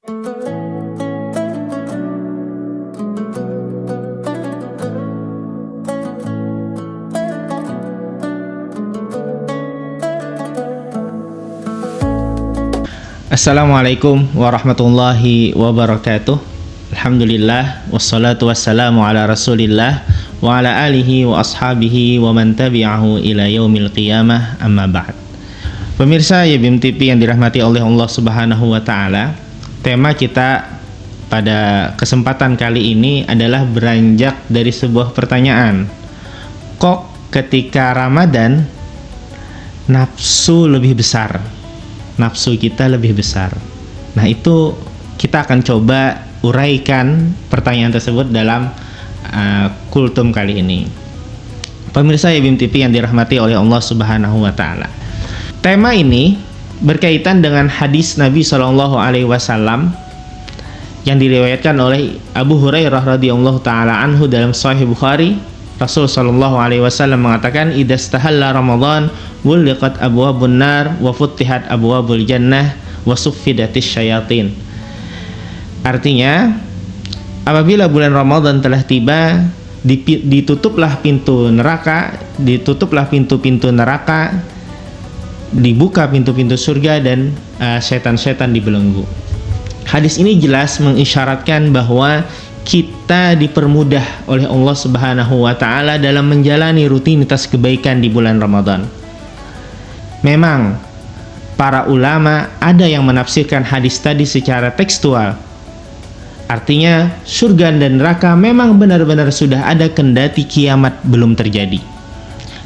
Assalamualaikum warahmatullahi wabarakatuh. Alhamdulillah, wassalatu wassalamu ala rasulillah wa ala alihi wa ashabihi wa man tabi'ahu ila yaumil qiyamah, amma ba'd. Pemirsa YBIM TV yang dirahmati oleh Allah Subhanahu wa ta'ala, tema kita pada kesempatan kali ini adalah beranjak dari sebuah pertanyaan. Kok ketika Ramadan nafsu lebih besar? Nafsu kita lebih besar. Nah, itu kita akan coba uraikan pertanyaan tersebut dalam kultum kali ini. Pemirsa YBIM TV yang dirahmati oleh Allah Subhanahu wa taala. Tema ini berkaitan dengan hadis Nabi Shallallahu alaihi wasallam yang diriwayatkan oleh Abu Hurairah radhiyallahu taala anhu dalam Sahih Bukhari. Rasul Shallallahu alaihi wasallam mengatakan, "Idastahalla Ramadan wuliqat abwabun nar wa futtihat abwabul jannah wa suffidatis syayatin." Artinya, apabila bulan Ramadan telah tiba, ditutuplah pintu neraka, dibuka pintu-pintu surga, dan setan-setan dibelenggu. Hadis ini jelas mengisyaratkan bahwa kita dipermudah oleh Allah Subhanahu wa taala dalam menjalani rutinitas kebaikan di bulan Ramadan. Memang para ulama ada yang menafsirkan hadis tadi secara tekstual. Artinya surga dan neraka memang benar-benar sudah ada kendati kiamat belum terjadi.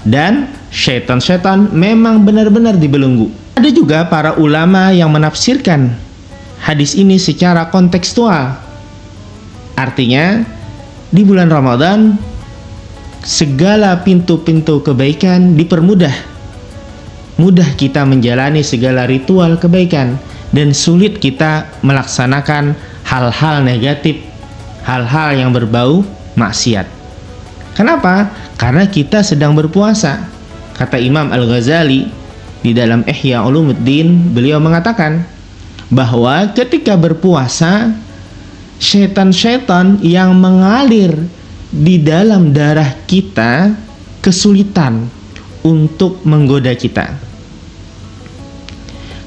Dan syaitan-syaitan memang benar-benar dibelenggu. Ada juga para ulama yang menafsirkan hadis ini secara kontekstual. Artinya, di bulan Ramadan segala pintu-pintu kebaikan dipermudah. Mudah kita menjalani segala ritual kebaikan dan sulit kita melaksanakan hal-hal negatif, hal-hal yang berbau maksiat. Kenapa? Karena kita sedang berpuasa. Kata Imam Al-Ghazali di dalam Ihya Ulumuddin, beliau mengatakan bahwa ketika berpuasa, syaitan-syaitan yang mengalir di dalam darah kita kesulitan untuk menggoda kita.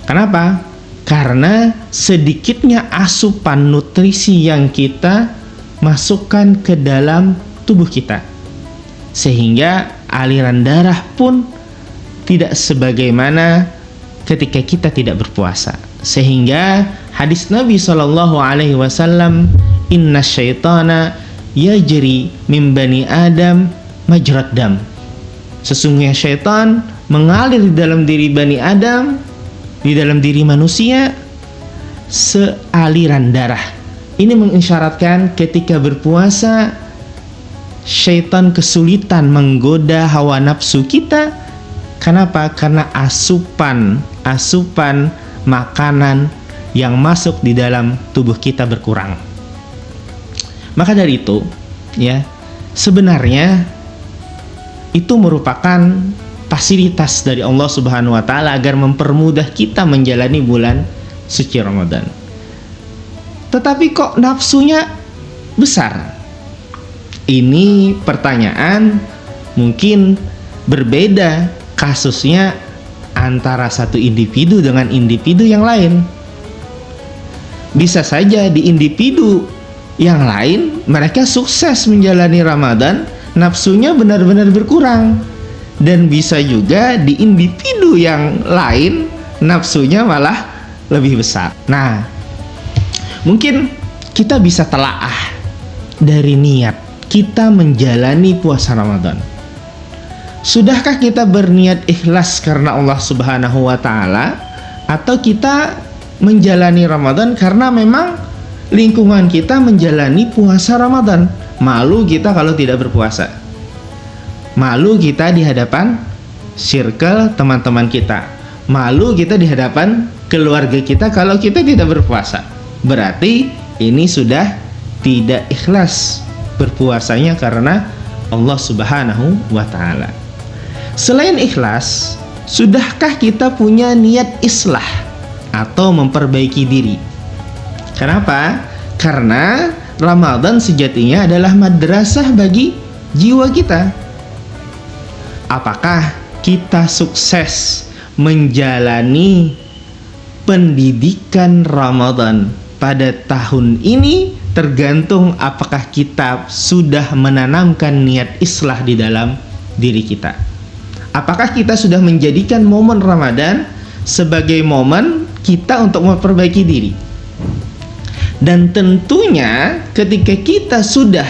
Kenapa? Karena sedikitnya asupan nutrisi yang kita masukkan ke dalam tubuh kita, sehingga aliran darah pun tidak sebagaimana ketika kita tidak berpuasa. Sehingga hadis Nabi Shallallahu alaihi wasallam, "Inna syaitana yajri min bani Adam majrad dam." Sesungguhnya syaitan mengalir di dalam diri Bani Adam, di dalam diri manusia, sealiran darah. Ini mengisyaratkan ketika berpuasa syaitan kesulitan menggoda hawa nafsu kita. Kenapa? Karena asupan makanan yang masuk di dalam tubuh kita berkurang. Maka dari itu, ya, sebenarnya itu merupakan fasilitas dari Allah Subhanahu wa taala agar mempermudah kita menjalani bulan suci Ramadan. Tetapi kok nafsunya besar? Ini pertanyaan mungkin berbeda kasusnya antara satu individu dengan individu yang lain. Bisa saja di individu yang lain mereka sukses menjalani Ramadan, nafsunya benar-benar berkurang. Dan bisa juga di individu yang lain nafsunya malah lebih besar. Nah, mungkin kita bisa telaah dari niat kita menjalani puasa Ramadan. Sudahkah kita berniat ikhlas karena Allah Subhanahu wa ta'ala, atau kita menjalani Ramadan karena memang lingkungan kita menjalani puasa Ramadan? Malu kita kalau tidak berpuasa. Malu kita di hadapan circle teman-teman kita. Malu kita di hadapan keluarga kita kalau kita tidak berpuasa. Berarti ini sudah tidak ikhlas berpuasanya karena Allah Subhanahu wa ta'ala. Selain ikhlas, sudahkah kita punya niat islah atau memperbaiki diri? Kenapa? Karena Ramadan sejatinya adalah madrasah bagi jiwa kita. Apakah kita sukses menjalani pendidikan Ramadan pada tahun ini tergantung apakah kita sudah menanamkan niat islah di dalam diri kita. Apakah kita sudah menjadikan momen Ramadan sebagai momen kita untuk memperbaiki diri. Dan tentunya ketika kita sudah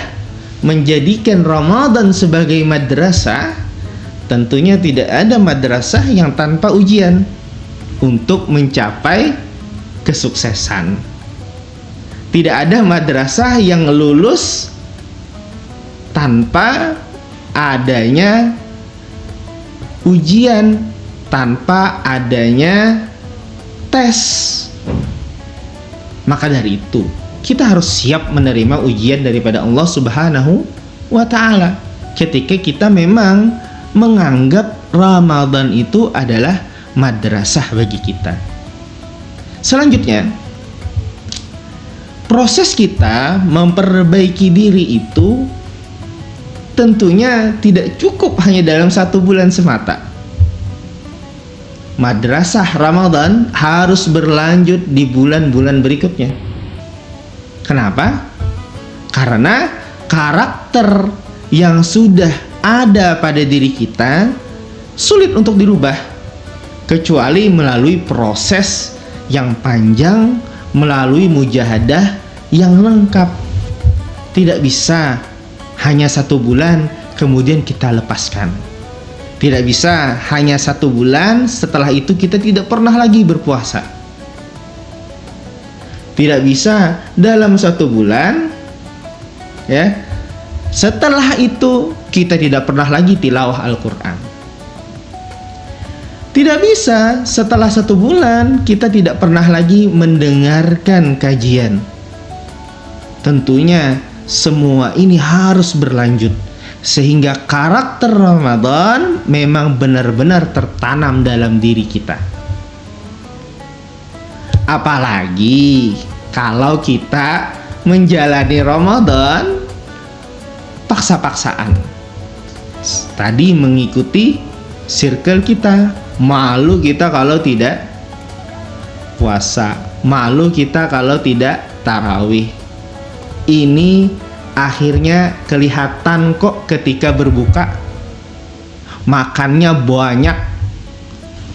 menjadikan Ramadan sebagai madrasah, tentunya tidak ada madrasah yang tanpa ujian untuk mencapai kesuksesan. Tidak ada madrasah yang lulus tanpa adanya ujian, tanpa adanya tes. Maka dari itu, kita harus siap menerima ujian daripada Allah Subhanahu wa Ta'ala ketika kita memang menganggap Ramadan itu adalah madrasah bagi kita. Selanjutnya, proses kita memperbaiki diri itu tentunya tidak cukup hanya dalam 1 bulan semata. Madrasah Ramadan harus berlanjut di bulan-bulan berikutnya. Kenapa? Karena karakter yang sudah ada pada diri kita sulit untuk dirubah kecuali melalui proses yang panjang, melalui mujahadah yang lengkap. Tidak bisa hanya 1 bulan kemudian kita lepaskan. Tidak bisa hanya 1 bulan setelah itu kita tidak pernah lagi berpuasa. Tidak bisa dalam 1 bulan ya, setelah itu kita tidak pernah lagi tilawah Al-Quran. Tidak bisa setelah 1 bulan kita tidak pernah lagi mendengarkan kajian. Tentunya semua ini harus berlanjut sehingga karakter Ramadan memang benar-benar tertanam dalam diri kita. Apalagi kalau kita menjalani Ramadan paksa-paksaan. Tadi mengikuti circle kita, malu kita kalau tidak puasa, malu kita kalau tidak tarawih. Ini akhirnya kelihatan kok ketika berbuka. Makannya banyak,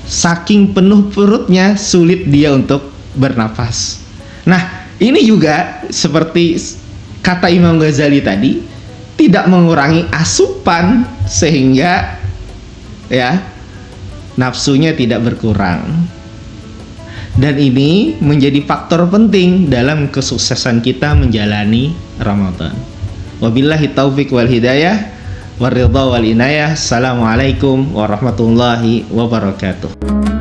saking penuh perutnya sulit dia untuk bernafas. Nah, ini juga seperti kata Imam Ghazali tadi, tidak mengurangi asupan sehingga ya nafsunya tidak berkurang. Dan ini menjadi faktor penting dalam kesuksesan kita menjalani Ramadan. Wabillahi taufiq wal hidayah, waridha wal inayah. Assalamualaikum warahmatullahi wabarakatuh.